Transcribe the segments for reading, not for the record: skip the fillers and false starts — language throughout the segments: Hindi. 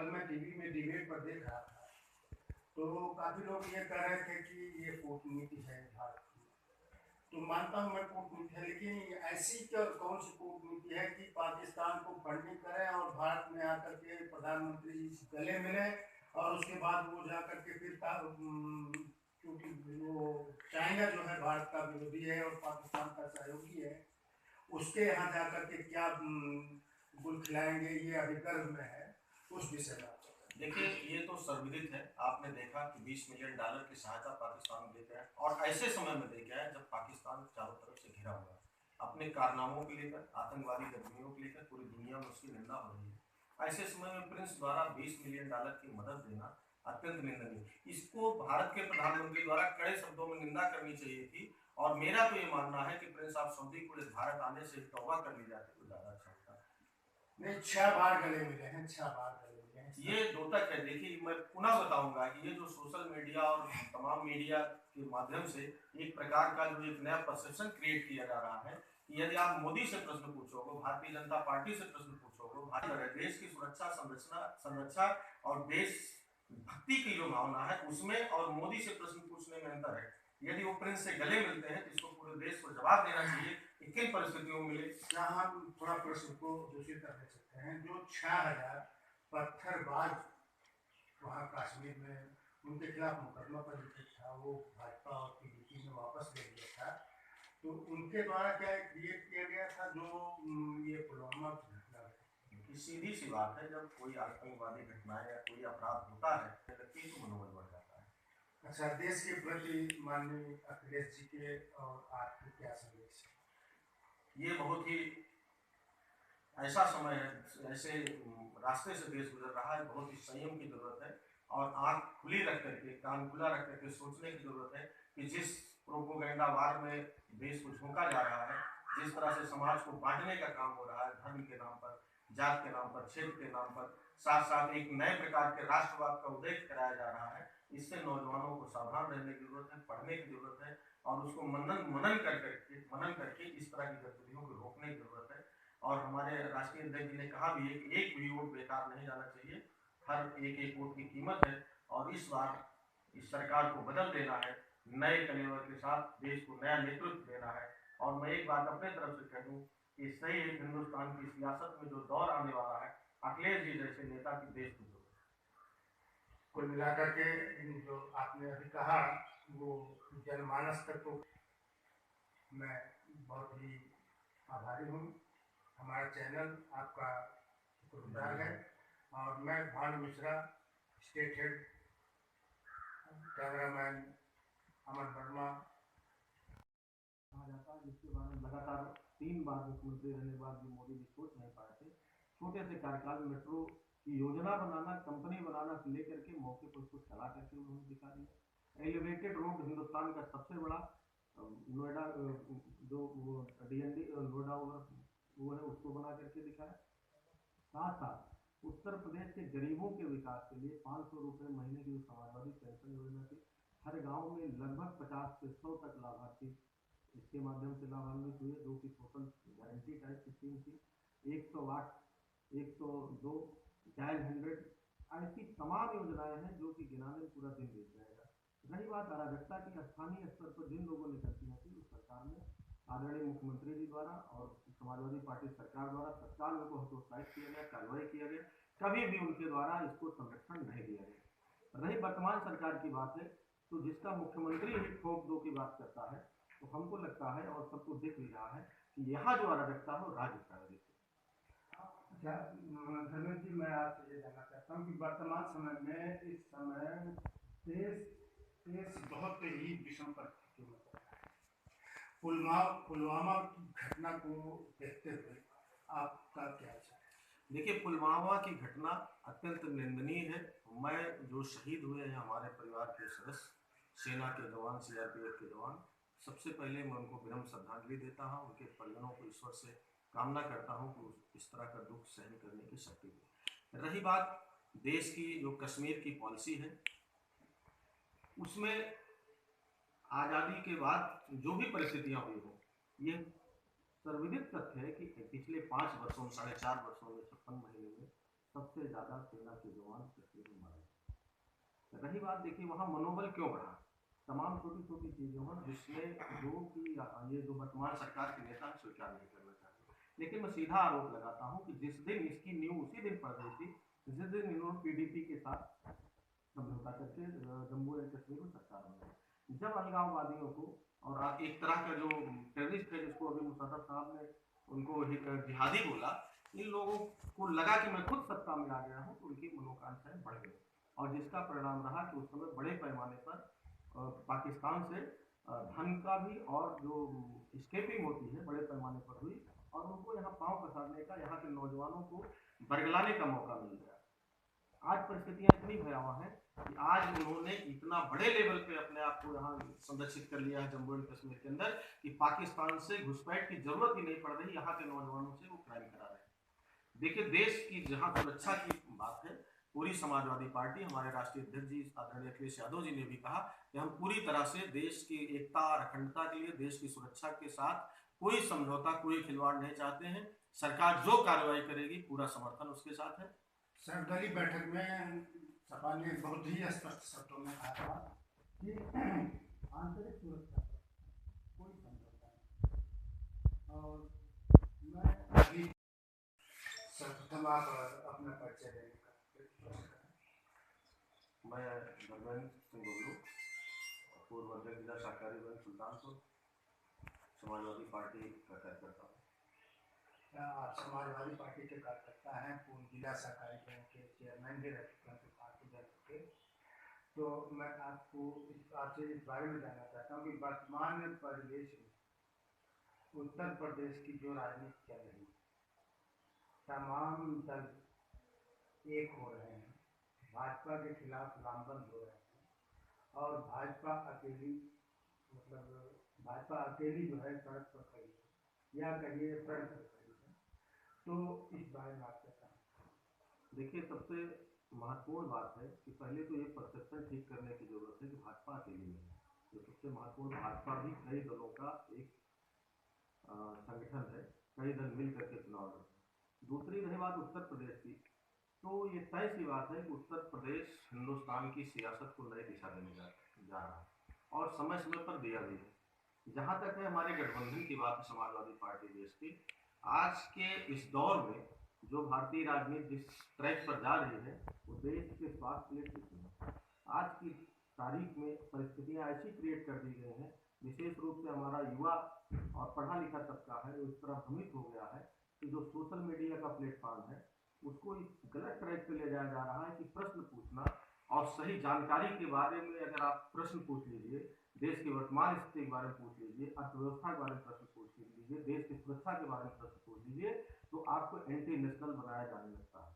कल मैं टीवी में डिबेट पर देख रहा था, तो काफी लोग ये कह रहे थे कि ये कूटनीति है भारत की। तो मानता हूँ मैं कूटनीति है, लेकिन ऐसी कौन सी कूटनीति है कि पाकिस्तान को फंडिंग करें और भारत में आकर के प्रधानमंत्री जी से गले मिले और उसके बाद वो जाकर के फिर क्योंकि वो चाइना जो है भारत का विरोधी है और पाकिस्तान का सहयोगी है, उसके यहाँ जाकर के क्या गुल खिलाएंगे, ये अभी गर्भ में है। उस विषय में देखिए, ये तो सर्वविदित है। आपने देखा कि $20 मिलियन की सहायता पाकिस्तान दे गया और ऐसे समय में दे गया है जब पाकिस्तान चारों तरफ से घिरा हुआ है। अपने कारनामों को लेकर, आतंकवादी गतिविधियों को लेकर पूरी दुनिया में उसकी निंदा हो रही है। ऐसे समय में प्रिंस द्वारा $20 मिलियन की मदद देना अत्यंत निंदनीय। इसको भारत के प्रधानमंत्री द्वारा कड़े शब्दों में निंदा करनी चाहिए थी। और मेरा तो ये मानना है कि प्रिंस ऑफ सऊदी को भारत आने से तौबा कर ली जाती तो ज्यादा अच्छा होता। नहीं, 6 बार गले मिले हैं, 6 बार गले मिले हैं। ये द्योतक है। देखिए, मैं पुनः बताऊंगा कि ये जो सोशल मीडिया और तमाम मीडिया के माध्यम से एक प्रकार का जो एक नया परसेप्शन क्रिएट किया जा रहा है कि यदि आप मोदी से प्रश्न पूछोगे, भारतीय जनता पार्टी से प्रश्न पूछोगे, भारत देश की सुरक्षा संरक्षा और देश भक्ति की जो भावना है उसमें और मोदी से प्रश्न पूछने में अंतर है। यदि वो प्रिंस से गले मिलते हैं तो इसको पूरे देश को जवाब देना चाहिए कि किन परिस्थितियों में मिले। हम थोड़ा प्रश्न को दूसरी तरह सकते हैं। जो 6000 पत्थरबाज वहाँ कश्मीर में उनके खिलाफ मुकदमा पंजीकृत था, वो भाजपा और पीडीपी ने वापस ले लिया था, तो उनके द्वारा क्या क्रिएट किया गया था जो ये पुलवामा की घटना है। सीधी सी बात है, जब कोई आतंकवादी घटना या कोई अपराध होता है तो मनोबल बढ़ जाता है। अच्छा, देश के प्रति माननीय अखिलेश जी के और आपके क्या संदेश? ये बहुत ही ऐसा समय है, ऐसे रास्ते से देश गुजर रहा है, बहुत ही संयम की जरूरत है और आंख खुली रख करके, कान खुला रख करके सोचने की जरूरत है कि जिस प्रोपोगेंडा वार में देश को झोंका जा रहा है, जिस तरह से समाज को बांटने का काम हो रहा है, धर्म के नाम पर, जात के नाम पर, क्षेत्र के नाम पर, साथ साथ एक नए प्रकार के राष्ट्रवाद का उदय कराया जा रहा है, इससे नौजवानों को सावधान रहने की जरूरत है, पढ़ने की जरूरत है और उसको मनन करके इस तरह की गतिविधियों को रोकने की जरूरत है। और हमारे राष्ट्रीय अध्यक्ष जी ने कहा भी है कि एक भी वोट बेकार नहीं जाना चाहिए, हर एक वोट की कीमत है और इस बार इस सरकार को बदल देना है, नए कलेवर के साथ देश को नया नेतृत्व देना है। और मैं एक बात अपने तरफ से कह दूं कि सही हिंदुस्तान की सियासत में जो दौर आने वाला है, अखिलेश जी जैसे नेता की देश को कुल मिलाकर के जो आपने अभी कहा वो जनमानस तक तो मैं बहुत ही आभारी हूँ। हमारा चैनल आपका शुक्रगुजार है और मैं Bhanu Mishra, state head, cameraman Aman Verma कहा जाता है, जिसके बारे में लगातार 3 बार मुख्यमंत्री रहने के बाद भी मोदी जी सोच नहीं पाए थे। छोटे से कार्यकाल में मेट्रो की योजना बनाना, कंपनी बनाना से लेकर के मौके पर उसको चला करके उन्होंने दिखा दिया। एलिवेटेड रोड हिंदुस्तान का सबसे बड़ा नोएडा जो डीएनडी नोएडा वो है उसको बना करके दिखाया। साथ साथ उत्तर प्रदेश के गरीबों के विकास के लिए 500 रुपये महीने की जो समाजवादी पेंशन योजना थी, हर गांव में लगभग 50 से 100 तक लाभार्थी इसके माध्यम से लाभान्वित हुए, जो कि सोशल गारंटी टाइप की स्कीम थी। 108, 102, चाइल्ड 100, ऐसी तमाम योजनाएं हैं जो कि गिनाने में पूरा दिन बीत जाएगा। रही बात अराजकता की, स्थानीय स्तर पर जिन लोगों ने गलतियां की, उस सरकार ने आदरणीय मुख्यमंत्री जी द्वारा और समाजवादी पार्टी सरकार द्वारा तत्काल उनको हतोत्साहित किया गया, कार्रवाई किया गया, कभी भी उनके द्वारा इसको संरक्षण नहीं दिया गया। रही वर्तमान सरकार की बात है, तो जिसका मुख्यमंत्री ही ठोक दो की बात करता है, तो हमको लगता है और सबको दिख भी रहा है कि यहाँ जो अराजकता है वो राज्य प्रायोजित है। धर्मेंद्र जी, मैं आपसे ये जानना चाहता हूँ कि वर्तमान समय में इस समय देश बहुत ही विषम परिस्थितियों में चल रहा है। पुलवामा की घटना को देखते हुए आपका क्या विचार है? देखिए, पुलवामा की घटना अत्यंत निंदनीय है। मैं जो शहीद हुए हैं हमारे परिवार के सदस्य, सेना के जवान, सीआरपीएफ के जवान, सबसे पहले मैं उनको विनम्र श्रद्धांजलि देता हूँ। उनके परिजनों को ईश्वर से कामना करता हूँ कि इस तरह का दुख सहन करने की शक्ति दे। रही बात देश की जो कश्मीर की पॉलिसी है, उसमें आज़ादी के बाद जो भी परिस्थितियाँ हुई हों, ये सर्वविदित तथ्य है कि पिछले 5 वर्षों में, 4.5 वर्षों में, 56 महीने में सबसे ज़्यादा सेना के जवान कश्मीर में मारे गए। रही बात, देखिए वहाँ मनोबल क्यों बढ़ा, तमाम छोटी छोटी चीज़ों पर जिसमें जो कि ये जो वर्तमान सरकार के नेता स्वीकार नहीं करना चाहते, लेकिन मैं सीधा आरोप लगाता हूँ कि जिस दिन इसकी नींव उसी दिन पड़ रही थी जिस दिन इन्होंने पीडीपी के साथ समझौता करके जम्मू एंड कश्मीर में सरकार बनाई। जब अलगाववादियों को और एक तरह का जो टेररिस्ट है जिसको अभी मुशर्रफ साहब ने उनको जिहादी बोला, इन लोगों को लगा कि मैं खुद सत्ता में आ गया हूँ, तो उनकी मनोकांक्षाएं बढ़ गई और जिसका परिणाम रहा कि उस समय बड़े पैमाने पर पाकिस्तान से धन का भी और जो स्केपिंग होती है बड़े पैमाने पर हुई और उनको यहाँ पांव पसारने का, यहाँ के नौजवानों को बरगलाने का मौका मिल गया। आज परिस्थितियां इतनी भयावह हैं कि आज उन्होंने इतना बड़े लेवल पे अपने आप को यहाँ संरक्षित कर लिया है जम्मू एंड कश्मीर के अंदर कि पाकिस्तान से घुसपैठ की जरूरत ही नहीं पड़ रही, यहाँ के नौजवानों से वो क्राइम करा रहे हैं। देखिए देश की जहाँ सुरक्षा की बात है, पूरी समाजवादी पार्टी, हमारे राष्ट्रीय अध्यक्ष जी आदरणीय अखिलेश यादव जी ने भी कहा कि हम पूरी तरह से देश की एकता और अखंडता के लिए, देश की सुरक्षा के साथ कोई समझौता, कोई खिलवाड़ नहीं चाहते हैं। सरकार जो कार्रवाई करेगी पूरा समर्थन उसके साथ है। सर्वदलीय बैठक में सपा ने बहुत ही स्पष्ट शब्दों में कहा था कि आंतरिक सुरक्षा पर कोई समझौता नहीं। और मैं अभी सर्वप्रथम आप अपना परिचय देने का मैं धर्मेंद्र सिंह गोलू, पूर्व अध्यक्ष जिला सहकारी बैंक सुल्तानपुर, समाजवादी पार्टी का कार्यकर्ता हूँ। आप समाजवादी पार्टी के कार्यकर्ता हैं, पूर्व जिला सहकारी बैंक के चेयरमैन भी रह चुके हैं, पार्टी जा चुके। तो मैं आपसे इस बारे में जानना चाहता हूँ कि वर्तमान परिवेश में उत्तर प्रदेश की जो राजनीति चल रही है, तमाम दल एक हो रहे हैं, भाजपा के खिलाफ लामबंद हो रहे हैं और भाजपा अकेली जो है सड़क पर खड़ी है या कहिए सड़क पर खड़ी है। तो इस बारे में आप क्या कहें? देखिए सबसे महत्वपूर्ण बात है कि पहले तो ये परसेप्शन ठीक करने की जरूरत है कि भाजपा अकेली नहीं है। तो सबसे महत्वपूर्ण, भाजपा भी कई दलों का एक संगठन है, कई दल मिल करके चुनाव लड़ते हैं। दूसरी रही बात उत्तर प्रदेश की, तो ये तय सी बात है कि उत्तर प्रदेश हिंदुस्तान की सियासत को नई दिशा देने जा रहा है और समय समय पर दिया भी है। जहाँ तक है हमारे गठबंधन की बात है, समाजवादी पार्टी देश की, आज के इस दौर में जो भारतीय राजनीति जिस ट्रैक पर जा रही है वो देश के स्वास्थ्य के लिए ठीक नहीं है। आज की तारीख में परिस्थितियाँ ऐसी क्रिएट कर दी गई हैं, विशेष रूप से हमारा युवा और पढ़ा लिखा तबका है जो इस तरह भ्रमित हो गया है कि जो सोशल मीडिया का प्लेटफॉर्म है उसको इस गलत ट्रैक पे ले जाया जा रहा है कि प्रश्न पूछना और सही जानकारी के बारे में अगर आप प्रश्न पूछ लीजिए, देश की वर्तमान स्थिति के बारे में पूछ लीजिए, अर्थव्यवस्था के बारे में प्रश्न पूछ लीजिए, देश की सुरक्षा के बारे में प्रश्न पूछ लीजिए, तो आपको एंटी नेशनल बनाया जाने लगता है।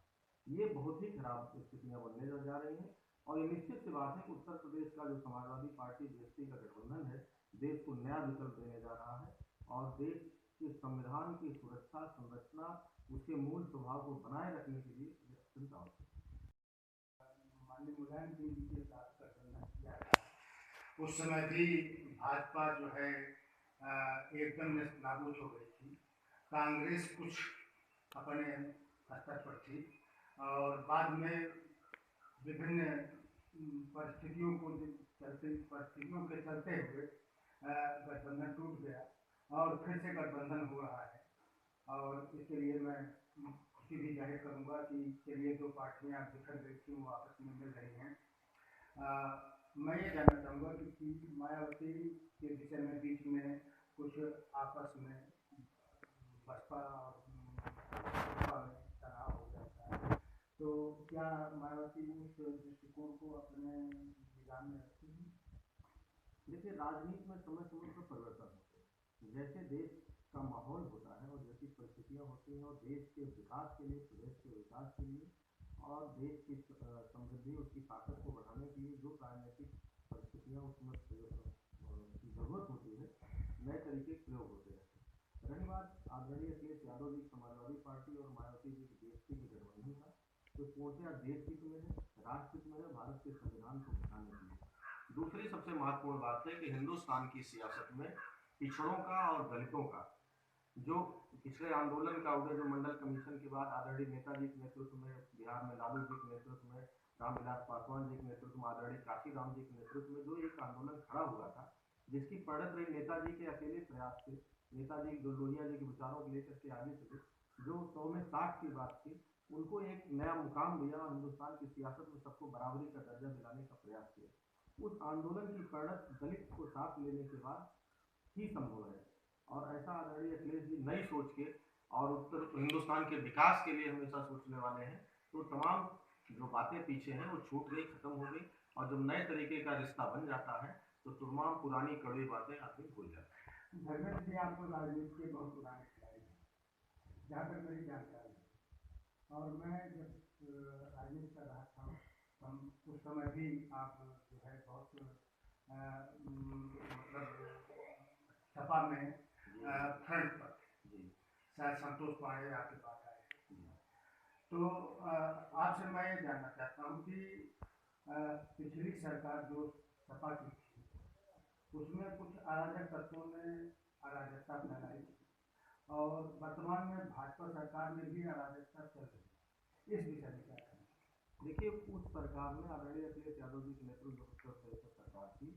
ये बहुत ही खराब स्थितियाँ बनने जा रही हैं और ये निश्चित सी बात है कि उत्तर प्रदेश का जो समाजवादी पार्टी बीएसपी का गठबंधन है देश को नया विकल्प देने जा रहा है और देश के संविधान की सुरक्षा, संरचना, उसके मूल स्वभाव को बनाए रखने के लिए अत्यंत आवश्यक है। माननीय मुलायम सिंह जी के साथ गठबंधन किया था, उस समय भी भाजपा जो है एकदम नाबूद हो गई थी। कांग्रेस कुछ अपने स्तर पर थी और बाद में विभिन्न परिस्थितियों के चलते हुए गठबंधन टूट गया और फिर से गठबंधन हो रहा है। और इसके लिए मैं खुशी भी जाहिर करूँगा कि चलिए दो पार्टियाँ बिखर गई थी वो आपस में मिल रही हैं। मैं ये जानना चाहूँगा कि मायावती के विषय में बीच में कुछ आपस में बसपा और बसपा में तनाव हो जाता है, तो क्या मायावती उस दृष्टिकोण को अपने निगाह में रखती है? देखिए राजनीति में समय समय पर परिवर्तन होते हैं, जैसे देश का माहौल होता है और जैसी परिस्थितियाँ होती हैं और देश के विकास के लिए, प्रदेश के विकास के लिए और देश की समृद्धि, उसकी ताकत को बढ़ाने के लिए जो राजनीतिक परिस्थितियाँ उसमें की जरूरत होती है, नए तरीके प्रयोग होते रहते हैं। रही बात आदरणीय अखिलेश यादव जी समाजवादी पार्टी और मायावती जी की बीएसपी के गठबंधन का, तो पूर्णतः देश हित में है, राष्ट्र हित में है, भारत के संविधान को बचाने के लिए। दूसरी सबसे महत्वपूर्ण बात है कि हिंदुस्तान की सियासत में पिछड़ों का और दलितों का जो पिछले आंदोलन का उदय, जो मंडल कमीशन के बाद आदरणीय नेताजी के नेतृत्व में बिहार में लालू जी के नेतृत्व में, रामविलास पासवान जी के नेतृत्व में, आदरणीय काशीराम जी के नेतृत्व में जो एक आंदोलन खड़ा हुआ था, जिसकी प्रणत रही नेताजी के अकेले प्रयास से, नेताजी जो लोहिया जी के विचारों को लेकर के आगे चले, जो 100 में 60 की बात थी, उनको एक नया मुकाम दिया और हिंदुस्तान की सियासत में सबको बराबरी का दर्जा दिलाने का प्रयास किया। उस आंदोलन की प्रणत दलित को साथ लेने के बाद ही संभव है, और ऐसा आदरणीय अखिलेश जी नई सोच के और उत्तर हिंदुस्तान के विकास के लिए हमेशा सोचने वाले हैं। तो तमाम जो बातें पीछे हैं वो छूट गई, खत्म हो गई, और जब नए तरीके का रिश्ता बन जाता है तो तमाम पुरानी कड़वी बातें आदमी भूल जाता है। धर्मेंद्र जी, आपको राजनीति के बहुत पुराने खिलाड़ी हैं, जहाँ तक मेरी जानकारी है, और मैं जब राजनीति कर रहा था उस समय भी आप जो है बहुत मतलब सपा में फ्रंट पर थे। शायद संतोष पांडे आपके पास आए। तो आपसे मैं ये जानना चाहता हूँ कि पिछली सरकार जो सपा की थी, उसमें कुछ अराजक तत्वों ने अराजकता फैलाई, और वर्तमान में भाजपा सरकार में भी अराजकता चल रही है, इस विषय में क्या करें? देखिए, उस सरकार में आदरणीय अखिलेश यादव जी के नेतृत्व में सरकार थी,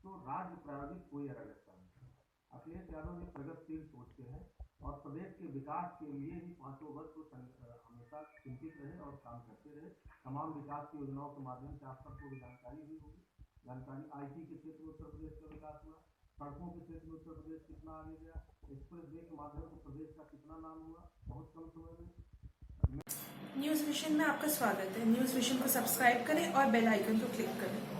तो राज्य प्रायोजित कोई अराजकता नहीं थी। अखिलेश यादव जी प्रगतिशील सोच के हैं और प्रदेश के विकास के लिए ही 5 वर्ष को हमेशा चिंतित रहे और काम करते रहे। तमाम विकास की योजनाओं के माध्यम से आप सबको भी जानकारी हुई होगी। जानकारी IT के क्षेत्र में उत्तर प्रदेश का विकास हुआ, सड़कों के क्षेत्र में उत्तर प्रदेश कितना आगे गया, एक्सप्रेस वे के माध्यम से प्रदेश का कितना नाम हुआ बहुत कम समय में। न्यूज़ विजन में आपका स्वागत है। न्यूज़ विजन को सब्सक्राइब करें और बेल आइकन को क्लिक करें।